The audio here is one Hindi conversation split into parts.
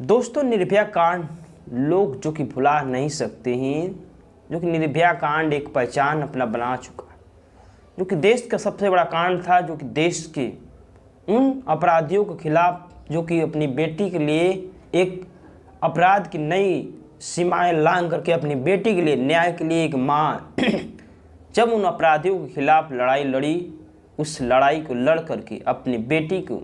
दोस्तों निर्भया कांड लोग जो कि भुला नहीं सकते हैं, जो कि निर्भया कांड एक पहचान अपना बना चुका है, जो कि देश का सबसे बड़ा कांड था, जो कि देश के उन अपराधियों के खिलाफ जो कि अपनी बेटी के लिए एक अपराध की नई सीमाएं लांघ करके अपनी बेटी के लिए न्याय के लिए एक माँ जब उन अपराधियों के खिलाफ लड़ाई लड़ी, उस लड़ाई को लड़ करके अपनी बेटी को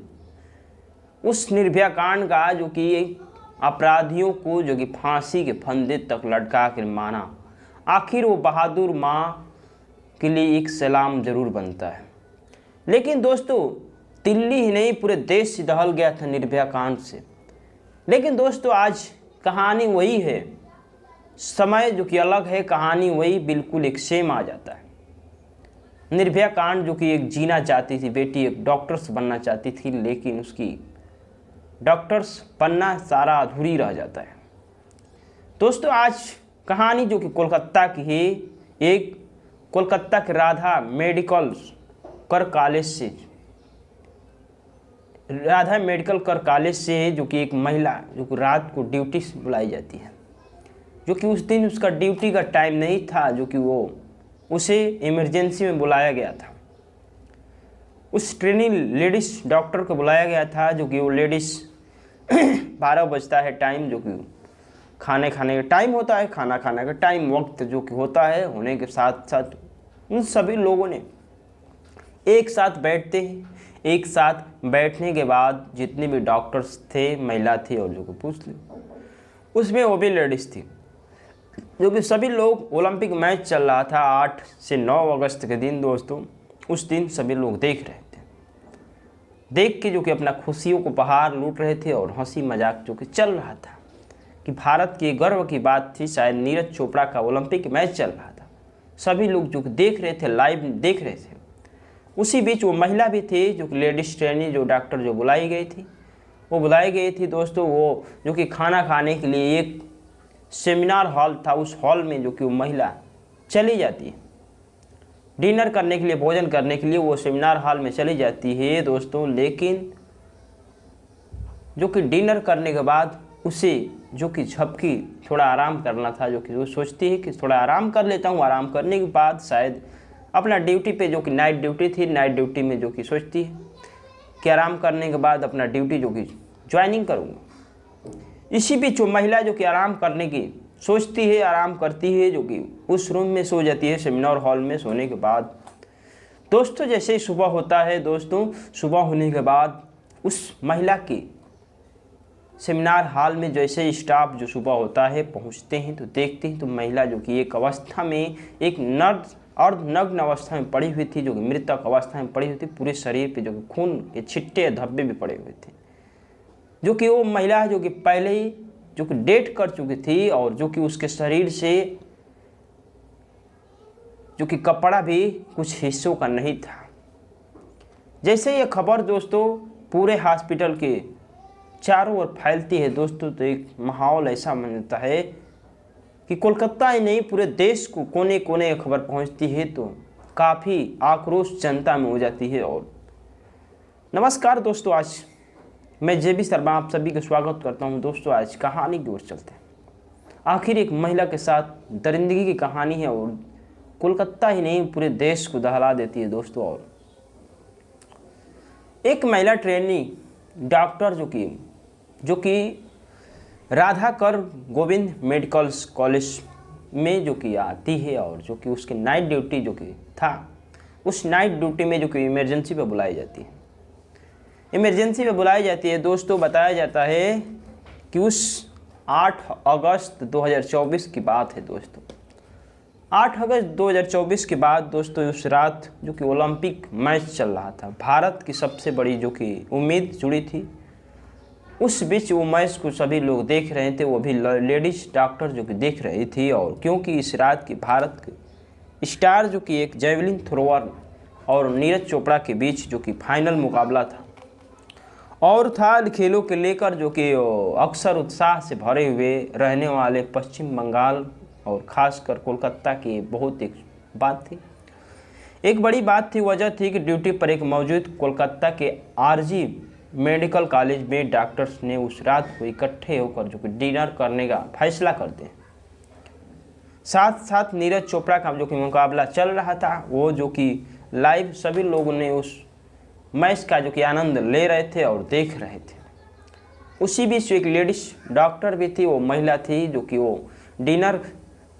उस निर्भया कांड का जो कि अपराधियों को जो कि फांसी के फंदे तक लटका कर माना, आखिर वो बहादुर माँ के लिए एक सलाम जरूर बनता है। लेकिन दोस्तों दिल्ली ही नहीं पूरे देश से दहल गया था निर्भया कांड से। लेकिन दोस्तों आज कहानी वही है, समय जो कि अलग है, कहानी वही बिल्कुल एक सेम आ जाता है। निर्भया कांड जो कि एक जीना चाहती थी बेटी, एक डॉक्टर्स बनना चाहती थी, लेकिन उसकी डॉक्टर्स बनना सारा अधूरी रह जाता है। दोस्तों आज कहानी जो कि कोलकाता की है, एक कोलकाता के राधा मेडिकल कर कॉलेज से है, जो कि एक महिला जो कि रात को ड्यूटी से बुलाई जाती है, जो कि उस दिन उसका ड्यूटी का टाइम नहीं था, जो कि वो उसे इमरजेंसी में बुलाया गया था। उस ट्रेनिंग लेडीज़ डॉक्टर को बुलाया गया था, जो कि वो लेडीज़ 12 बजता है टाइम, जो कि खाने खाने का टाइम होता है, खाना खाने का टाइम वक्त जो कि होता है, होने के साथ साथ उन सभी लोगों ने एक साथ बैठते हैं। एक साथ बैठने के बाद जितने भी डॉक्टर्स थे, महिला थी और जो कि पूछ ली, उसमें वो भी लेडीज़ थी, जो कि सभी लोग ओलंपिक मैच चल रहा था 8 से 9 अगस्त के दिन। दोस्तों उस दिन सभी लोग देख रहे थे, देख के जो कि अपना खुशियों को बहार लूट रहे थे और हंसी मजाक जो कि चल रहा था कि भारत की गर्व की बात थी, शायद नीरज चोपड़ा का ओलंपिक मैच चल रहा था। सभी लोग जो कि देख रहे थे, लाइव देख रहे थे। उसी बीच वो महिला भी थी, जो कि लेडीज ट्रेनी जो डॉक्टर जो बुलाई गई थी, वो बुलाई गई थी दोस्तों, वो जो कि खाना खाने के लिए एक सेमिनार हॉल था, उस हॉल में जो कि वो महिला चली जाती है डिनर करने के लिए, भोजन करने के लिए वो सेमिनार हॉल में चली जाती है दोस्तों। लेकिन जो कि डिनर करने के बाद उसे जो कि झपकी थोड़ा आराम करना था, जो कि वो सोचती है कि थोड़ा आराम कर लेता हूँ, आराम करने के बाद शायद अपना ड्यूटी पे जो कि नाइट ड्यूटी थी, नाइट ड्यूटी में जो कि सोचती है कि आराम करने के बाद अपना ड्यूटी जो कि ज्वाइनिंग करूँगा। इसी बीच वो महिला जो कि आराम करने की सोचती है, आराम करती है, जो कि उस रूम में सो जाती है सेमिनार हॉल में। सोने के बाद दोस्तों जैसे ही सुबह होता है, दोस्तों सुबह होने के बाद उस महिला की सेमिनार हॉल में जैसे ही स्टाफ जो सुबह होता है पहुंचते हैं, तो देखते हैं तो महिला जो कि एक अवस्था में, एक अर्धनग्न अवस्था में पड़ी हुई थी, जो कि मृतक अवस्था में पड़ी हुई थी। पूरे शरीर पे जो कि खून के छिट्टे धब्बे भी पड़े हुए थे, जो कि वो महिला जो कि पहले ही जो कि डेट कर चुकी थी और जो कि उसके शरीर से जो कि कपड़ा भी कुछ हिस्सों का नहीं था। जैसे ये खबर दोस्तों पूरे हॉस्पिटल के चारों ओर फैलती है दोस्तों, तो एक माहौल ऐसा बनता है कि कोलकाता ही नहीं पूरे देश को कोने कोने ये खबर पहुंचती है, तो काफ़ी आक्रोश जनता में हो जाती है। और नमस्कार दोस्तों, आज मैं जेबी शर्मा आप सभी का स्वागत करता हूं। दोस्तों आज कहानी की ओर चलते हैं। आखिर एक महिला के साथ दरिंदगी की कहानी है और कोलकाता ही नहीं पूरे देश को दहला देती है दोस्तों। और एक महिला ट्रेनी डॉक्टर जो कि राधा कर गोविंद मेडिकल कॉलेज में जो कि आती है और जो कि उसकी नाइट ड्यूटी जो कि था, उस नाइट ड्यूटी में जो कि इमरजेंसी पे बुलाई जाती है। इमरजेंसी में बुलाई जाती है दोस्तों। बताया जाता है कि उस 8 अगस्त 2024 की बात है दोस्तों। 8 अगस्त 2024 के बाद दोस्तों उस रात जो कि ओलंपिक मैच चल रहा था, भारत की सबसे बड़ी जो कि उम्मीद जुड़ी थी, उस बीच वो मैच को सभी लोग देख रहे थे, वो भी लेडीज डॉक्टर जो कि देख रही थी। और क्योंकि इस रात की भारत के स्टार जो कि एक जेवलिन थ्रोअर और नीरज चोपड़ा के बीच जो कि फाइनल मुकाबला था और था खेलों के लेकर जो कि अक्सर उत्साह से भरे हुए रहने वाले पश्चिम बंगाल और ख़ासकर कोलकाता की बहुत एक बात थी, एक बड़ी बात थी। वजह थी कि ड्यूटी पर एक मौजूद कोलकाता के आरजी मेडिकल कॉलेज में डॉक्टर्स ने उस रात को इकट्ठे होकर जो कि डिनर करने का फैसला करते हैं। साथ साथ नीरज चोपड़ा का जो कि मुकाबला चल रहा था, वो जो कि लाइव सभी लोगों ने उस मैच का जो कि आनंद ले रहे थे और देख रहे थे। उसी बीच एक लेडीज डॉक्टर भी थी, वो महिला थी जो कि वो डिनर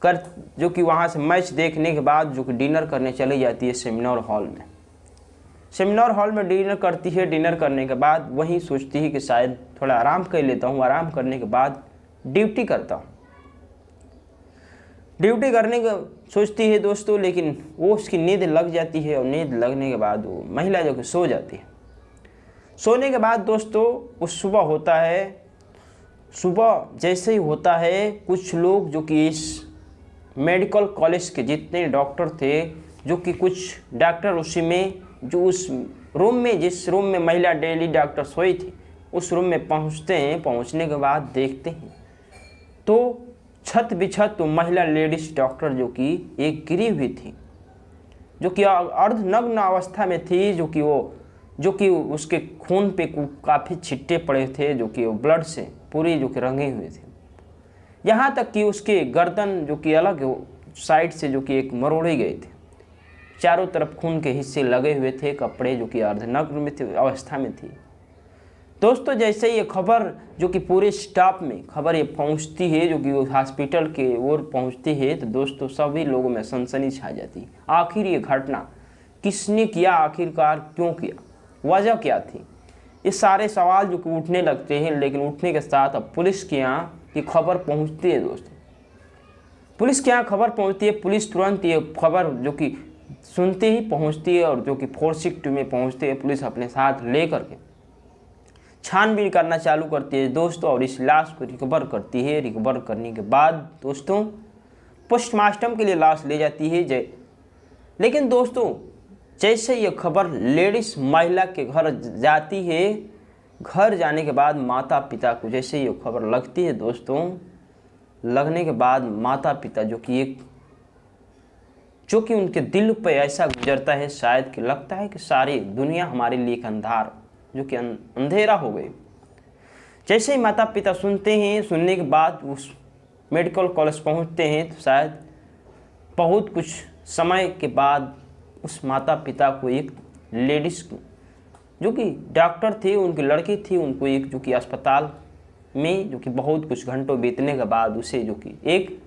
कर जो कि वहाँ से मैच देखने के बाद जो कि डिनर करने चली जाती है सेमिनार हॉल में। सेमिनार हॉल में डिनर करती है। डिनर करने के बाद वहीं सोचती है कि शायद थोड़ा आराम कर लेता हूँ, आराम करने के बाद ड्यूटी करता हूँ। ड्यूटी करने का सोचती है दोस्तों, लेकिन वो उसकी नींद लग जाती है और नींद लगने के बाद वो महिला जो कि सो जाती है। सोने के बाद दोस्तों उस सुबह होता है, सुबह जैसे ही होता है कुछ लोग जो कि इस मेडिकल कॉलेज के जितने डॉक्टर थे, जो कि कुछ डॉक्टर उसी में जो उस रूम में जिस रूम में महिला डेली डॉक्टर सोई थी उस रूम में पहुंचते हैं। पहुंचने के बाद देखते हैं तो छत बिछत तो महिला लेडीज डॉक्टर जो कि एक गिरी हुई थी, जो कि अर्धनग्न अवस्था में थी, जो कि उसके खून पे काफ़ी छिट्टे पड़े थे, जो कि वो ब्लड से पूरी जो कि रंगे हुए थे। यहाँ तक कि उसके गर्दन जो कि अलग साइड से जो कि एक मरोड़े गए थे। चारों तरफ खून के हिस्से लगे हुए थे, कपड़े जो कि अर्धनग्न में थे अवस्था में थी। दोस्तों जैसे ये खबर जो कि पूरे स्टाफ में खबर ये पहुंचती है, जो कि वो हॉस्पिटल के ओर पहुंचती है, तो दोस्तों सभी लोगों में सनसनी छा जाती है। आखिर ये घटना किसने किया, आखिरकार क्यों किया, वजह क्या थी, ये सारे सवाल जो कि उठने लगते हैं। लेकिन उठने के साथ अब पुलिस के यहाँ ये खबर पहुँचती है। दोस्तों पुलिस के यहाँ खबर पहुँचती है, पुलिस तुरंत ये खबर जो कि सुनते ही पहुँचती है और जो कि 462 में पहुँचती है। पुलिस अपने साथ ले करके छानबीन करना चालू करती है दोस्तों, और इस लाश को रिकवर करती है। रिकवर करने के बाद दोस्तों पोस्टमार्टम के लिए लाश ले जाती है। लेकिन दोस्तों जैसे ये खबर लेडीज महिला के घर जाती है, घर जाने के बाद माता पिता को जैसे ये खबर लगती है दोस्तों, लगने के बाद माता पिता जो कि उनके दिल पे ऐसा गुजरता है, शायद कि लगता है कि सारी दुनिया हमारे लिए एक अंधार जो कि अंधेरा हो गई। जैसे ही माता पिता सुनते हैं, सुनने के बाद उस मेडिकल कॉलेज पहुंचते हैं, तो शायद बहुत कुछ समय के बाद उस माता पिता को एक लेडीज़ जो कि डॉक्टर थी, उनकी लड़की थी, उनको एक जो कि अस्पताल में जो कि बहुत कुछ घंटों बीतने के बाद उसे जो कि एक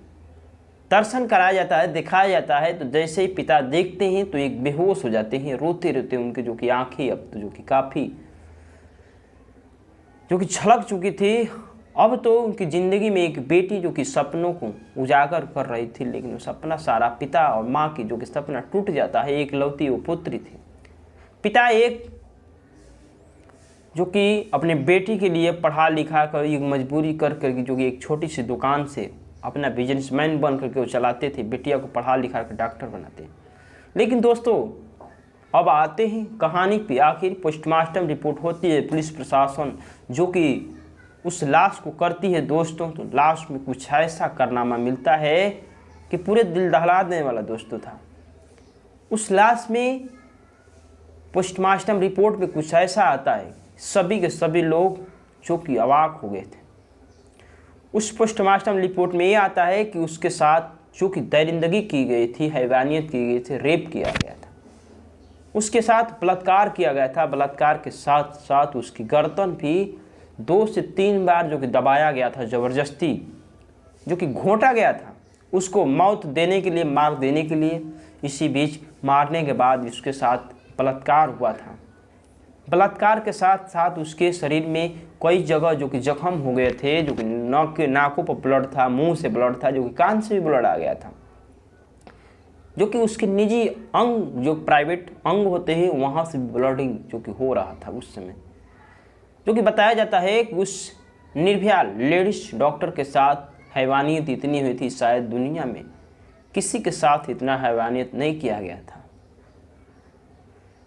दर्शन कराया जाता है, दिखाया जाता है। तो जैसे ही पिता देखते हैं तो एक बेहोश हो जाते हैं, रोते रोते उनके जो कि आंखें अब तो जो कि काफ़ी जो कि छलक चुकी थी। अब तो उनकी ज़िंदगी में एक बेटी जो कि सपनों को उजागर कर रही थी, लेकिन वो सपना सारा पिता और माँ की जो कि सपना टूट जाता है। एक लौती वो पुत्री थी। पिता एक जो कि अपने बेटी के लिए पढ़ा लिखा कर एक मजबूरी कर कर जो कि एक छोटी सी दुकान से अपना बिजनेसमैन बन करके वो चलाते थे, बेटिया को पढ़ा लिखा कर डॉक्टर बनाते। लेकिन दोस्तों अब आते हैं कहानी पे। आखिर पोस्टमार्टम रिपोर्ट होती है, पुलिस प्रशासन जो कि उस लाश को करती है दोस्तों, तो लाश में कुछ ऐसा कारनामा मिलता है कि पूरे दिल दहला देने वाला दोस्तों था। उस लाश में पोस्टमार्टम रिपोर्ट में कुछ ऐसा आता है, सभी के सभी लोग जो कि अवाक हो गए थे। उस पोस्टमार्टम रिपोर्ट में ये आता है कि उसके साथ जो कि दरिंदगी की गई थी, हैवानियत की गई थी, रेप किया गया था, उसके साथ बलात्कार किया गया था। बलात्कार के साथ साथ उसकी गर्दन भी 2 से 3 बार जो कि दबाया गया था, ज़बरदस्ती जो कि घोंटा गया था, उसको मौत देने के लिए, मार देने के लिए। इसी बीच मारने के बाद उसके साथ बलात्कार हुआ था। बलात्कार के साथ साथ उसके शरीर में कई जगह जो कि जख्म हो गए थे, जो कि नाकों पर ब्लड था, मुंह से ब्लड था, जो कि कान से भी ब्लड आ गया था, जो कि उसके निजी अंग जो प्राइवेट अंग होते हैं वहाँ से ब्लडिंग जो कि हो रहा था उस समय। जो कि बताया जाता है कि उस निर्भया लेडीज डॉक्टर के साथ हैवानियत इतनी हुई थी, शायद दुनिया में किसी के साथ इतना हैवानियत नहीं किया गया था।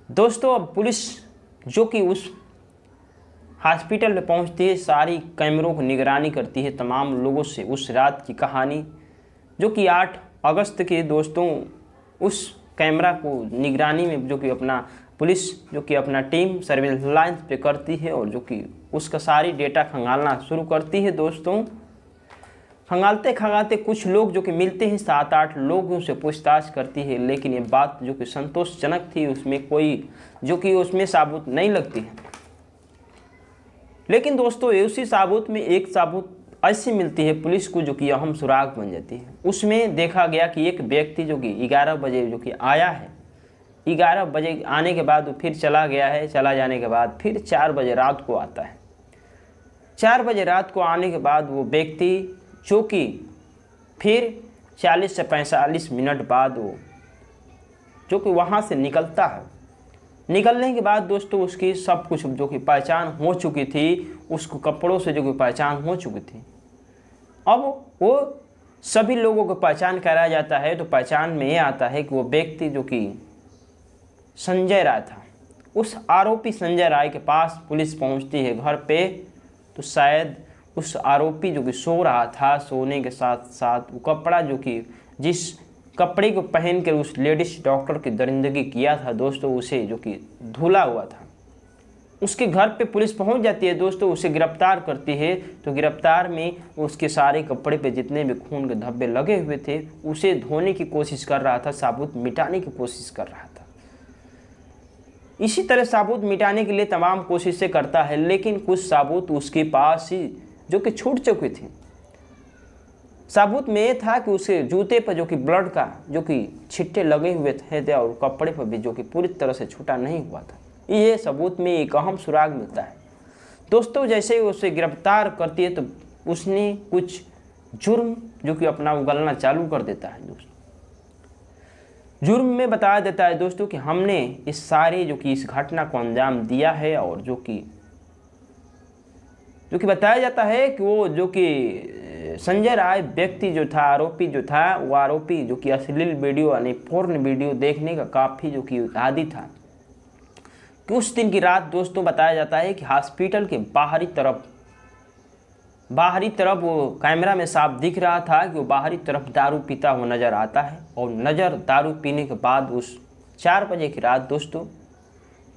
दोस्तों अब पुलिस जो कि उस हॉस्पिटल में पहुंचती है, सारी कैमरों को निगरानी करती है, तमाम लोगों से उस रात की कहानी जो कि 8 अगस्त के दोस्तों उस कैमरा को निगरानी में जो कि अपना पुलिस जो कि अपना टीम सर्विलांस पे करती है और जो कि उसका सारी डेटा खंगालना शुरू करती है। दोस्तों खंगालते खंगालते कुछ लोग जो कि मिलते हैं, 7-8 लोगों से पूछताछ करती है, लेकिन ये बात जो कि संतोषजनक थी, उसमें कोई जो कि उसमें साबुत नहीं लगती है। लेकिन दोस्तों उसी साबुत में एक साबुत ऐसी मिलती है पुलिस को जो कि अहम सुराग बन जाती है। उसमें देखा गया कि एक व्यक्ति जो कि 11 बजे जो कि आया है, 11 बजे आने के बाद वो फिर चला गया है, चला जाने के बाद फिर 4 बजे रात को आता है। 4 बजे रात को आने के बाद वो व्यक्ति जो कि फिर 40 से 45 मिनट बाद वो जो कि वहाँ से निकलता है। निकलने के बाद दोस्तों उसकी सब कुछ जो कि पहचान हो चुकी थी, उसको कपड़ों से जो कि पहचान हो चुकी थी। अब वो सभी लोगों को पहचान कराया जाता है, तो पहचान में ये आता है कि वो व्यक्ति जो कि संजय राय था। उस आरोपी संजय राय के पास पुलिस पहुंचती है घर पे, तो शायद उस आरोपी जो कि सो रहा था, सोने के साथ साथ वो कपड़ा जो कि जिस कपड़े को पहन कर उस लेडीज डॉक्टर की दरिंदगी किया था दोस्तों, उसे जो कि धुला हुआ था। उसके घर पे पुलिस पहुंच जाती है दोस्तों, उसे गिरफ्तार करती है। तो गिरफ्तार में उसके सारे कपड़े पे जितने भी खून के धब्बे लगे हुए थे उसे धोने की कोशिश कर रहा था, साबुत मिटाने की कोशिश कर रहा था। इसी तरह साबुत मिटाने के लिए तमाम कोशिशें करता है, लेकिन कुछ साबुत उसके पास ही जो कि छूट चुकी थी। साबुत में ये था कि उसके जूते पर जो कि ब्लड का जो कि छिट्टे लगे हुए थे और कपड़े पर भी जो कि पूरी तरह से छूटा नहीं हुआ था। ये सबूत में एक अहम सुराग मिलता है दोस्तों। जैसे ही उसे गिरफ्तार करती है तो उसने कुछ जुर्म जो कि अपना उगलना चालू कर देता है दोस्तों। जुर्म में बताया देता है दोस्तों कि हमने इस सारे जो कि इस घटना को अंजाम दिया है, और जो कि बताया जाता है कि वो जो कि संजय राय व्यक्ति जो था, आरोपी जो था, वो आरोपी जो कि अश्लील वीडियो यानी पोर्न वीडियो देखने का काफ़ी जो कि आदी था। कि उस दिन की रात दोस्तों बताया जाता है कि हॉस्पिटल के बाहरी तरफ वो कैमरा में साफ दिख रहा था कि वो बाहरी तरफ दारू पीता हुआ नज़र आता है, और दारू पीने के बाद उस 4 बजे की रात दोस्तों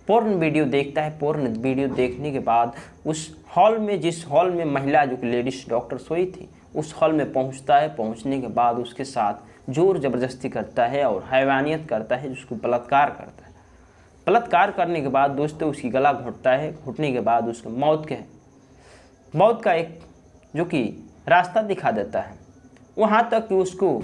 पोर्न वीडियो देखता है। पोर्न वीडियो देखने के बाद उस हॉल में, जिस हॉल में महिला जो कि लेडीज डॉक्टर सोई थी, उस हॉल में पहुंचता है। पहुंचने के बाद उसके साथ जोर ज़बरदस्ती करता है और हैवानियत करता है, जिसको बलात्कार करता है। बलात्कार करने के बाद दोस्तों उसकी गला घोंटता है। घुटने के बाद उसको मौत का एक जो कि रास्ता दिखा देता है, वहाँ तक कि उसको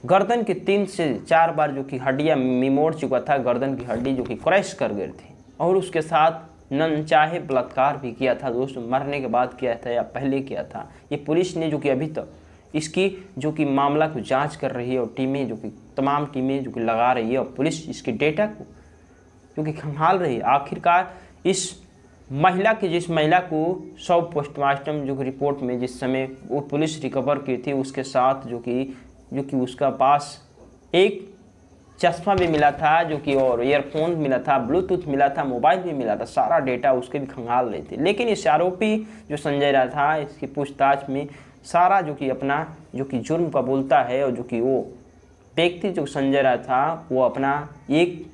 गर्दन की 3 से 4 बार जो कि हड्डियाँ निमोड़ चुका था, गर्दन की हड्डी जो कि क्रैश कर गई थी, और उसके साथ ननचाहे बलात्कार भी किया था दोस्तों। मरने के बाद किया था या पहले किया था, ये पुलिस ने जो कि अभी तक इसकी जो कि मामला को जांच कर रही है, और टीमें जो कि तमाम टीमें जो कि लगा रही है, और पुलिस इसके डेटा को जो कि खंगाल रही है। आखिरकार इस महिला की, जिस महिला को 100 पोस्टमार्टम जो कि रिपोर्ट में जिस समय वो पुलिस रिकवर की थी, उसके साथ जो कि उसका पास एक चश्मा भी मिला था जो कि, और ईयरफोन मिला था, ब्लूटूथ मिला था, मोबाइल भी मिला था, सारा डेटा उसके भी खंगाल रहे थे। लेकिन इस आरोपी जो संजय राय था, इसकी पूछताछ में सारा जो कि अपना जो कि जुर्म कबूलता है, और जो कि वो व्यक्ति जो संजय राय था वो अपना एक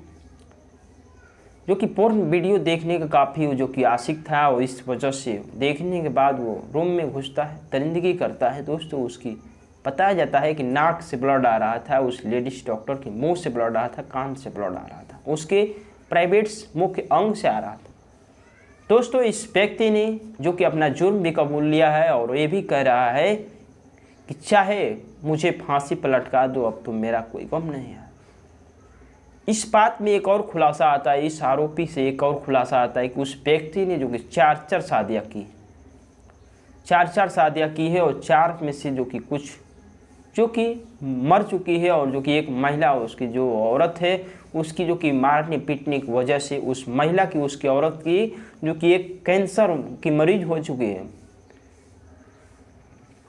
जो कि पोर्न वीडियो देखने का काफ़ी जो कि आशिक था, और इस वजह से देखने के बाद वो रूम में घुसता है, दरिंदगी करता है दोस्तों। उसकी बताया जाता है कि नाक से ब्लड आ रहा था, उस लेडीज डॉक्टर के मुंह से ब्लड आ रहा था, कान से ब्लड आ रहा था, उसके प्राइवेट मुख्य अंग से आ रहा था दोस्तों। इस व्यक्ति ने जो कि अपना जुर्म भी कबूल लिया है, और ये भी कह रहा है कि चाहे मुझे फांसी पर लटका दो, अब तो मेरा कोई गम नहीं है। इस बात में एक और खुलासा आता है, इस आरोपी से एक और खुलासा आता है कि उस व्यक्ति ने जो कि 4 शादियाँ की, 4 शादियाँ की है, और 4 में से जो कि कुछ जो कि मर चुकी है, और जो कि एक महिला उसकी जो औरत है उसकी जो कि मारने पीटने की वजह से उस महिला की, उसकी औरत की जो कि एक कैंसर की मरीज हो चुकी है,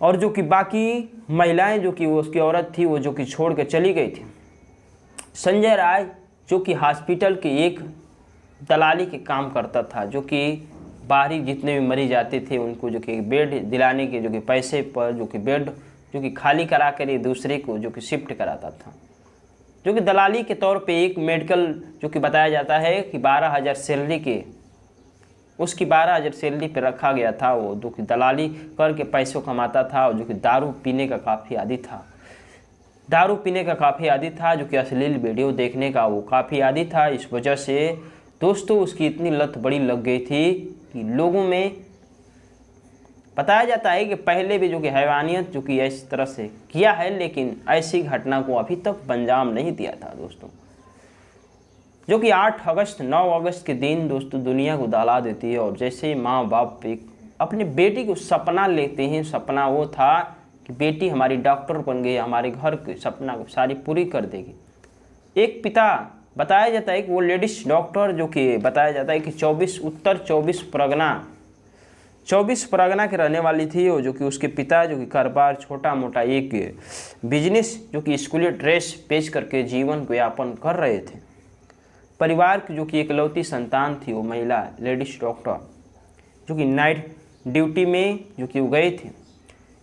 और जो कि बाकी महिलाएं जो कि उसकी औरत थी वो जो कि छोड़ के चली गई थी। संजय राय जो कि हॉस्पिटल के एक दलाली के काम करता था, जो कि बाहरी जितने भी मरीज आते थे उनको जो कि बेड दिलाने के जो कि पैसे पर जो कि बेड जो कि खाली करा कर दूसरे को जो कि शिफ्ट कराता था। जो कि दलाली के तौर पे एक मेडिकल जो कि बताया जाता है कि 12,000 सैलरी के, उसकी 12,000 सैलरी पे रखा गया था। वो जो कि दलाली करके पैसों कमाता था और जो कि दारू पीने का काफ़ी आदी था, दारू पीने का काफ़ी आदी था, जो कि अश्लील वीडियो देखने का वो काफ़ी आदी था। इस वजह से दोस्तों उसकी इतनी लत बड़ी लग गई थी कि लोगों में बताया जाता है कि पहले भी जो कि हैवानियत जो कि इस तरह से किया है, लेकिन ऐसी घटना को अभी तक अंजाम नहीं दिया था दोस्तों। जो कि 8 अगस्त 9 अगस्त के दिन दोस्तों दुनिया को दहला देती है। और जैसे माँ बाप एक अपने बेटी को सपना लेते हैं, सपना वो था कि बेटी हमारी डॉक्टर बन गई, हमारे घर के सपना को सारी पूरी कर देगी। एक पिता बताया जाता है कि वो लेडीज डॉक्टर जो कि बताया जाता है कि 24 परगना के रहने वाली थी। और जो कि उसके पिता जो कि कारोबार छोटा मोटा एक बिजनेस जो कि स्कूली ड्रेस बेच करके जीवन को यापन कर रहे थे। परिवार की जो कि इकलौती संतान थी वो महिला लेडीज डॉक्टर जो कि नाइट ड्यूटी में जो कि वो गए थे।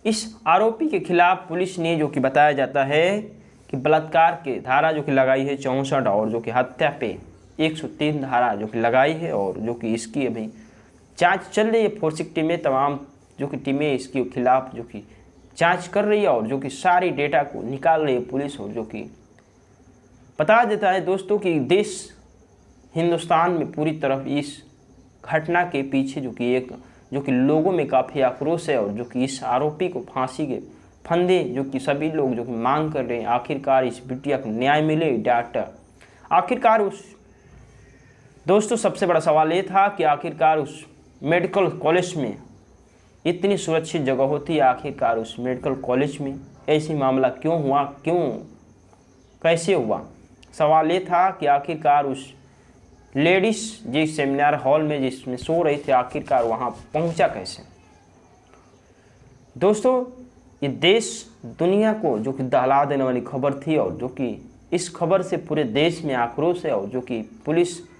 इस आरोपी के खिलाफ पुलिस ने जो कि बताया जाता है कि बलात्कार के धारा जो कि लगाई है 64 और जो कि हत्या पे 103 धारा जो कि लगाई है। और जो कि इसकी अभी जांच चल रही है। फोरेंसिक टीमें तमाम जो कि टीमें इसके खिलाफ जो कि जांच कर रही है और जो कि सारी डेटा को निकाल रही है पुलिस। और जो कि बता देता है दोस्तों कि देश हिंदुस्तान में पूरी तरफ इस घटना के पीछे जो कि एक जो कि लोगों में काफ़ी आक्रोश है। और जो कि इस आरोपी को फांसी के फंदे जो कि सभी लोग जो कि मांग कर रहे हैं, आखिरकार इस बिटिया को न्याय मिले। डॉक्टर आखिरकार उस दोस्तों सबसे बड़ा सवाल ये था कि आखिरकार उस मेडिकल कॉलेज में इतनी सुरक्षित जगह होती है, आखिरकार उस मेडिकल कॉलेज में ऐसी मामला क्यों हुआ, क्यों कैसे हुआ। सवाल ये था कि आखिरकार उस लेडीज जिस सेमिनार हॉल में जिसमें सो रही थी, आखिरकार वहाँ पहुँचा कैसे। दोस्तों ये देश दुनिया को जो कि दहला देने वाली खबर थी। और जो कि इस खबर से पूरे देश में आक्रोश है। और जो कि पुलिस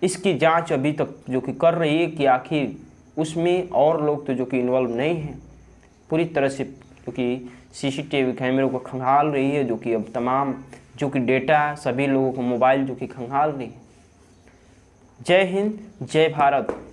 इसकी जांच अभी तक जो कि कर रही है कि आखिर उसमें और लोग तो जो कि इन्वॉल्व नहीं हैं। पूरी तरह से जो कि सीसीटीवी कैमरों को खंगाल रही है, जो कि अब तमाम जो कि डेटा सभी लोगों को मोबाइल जो कि खंगाल रही है। जय हिंद, जय भारत।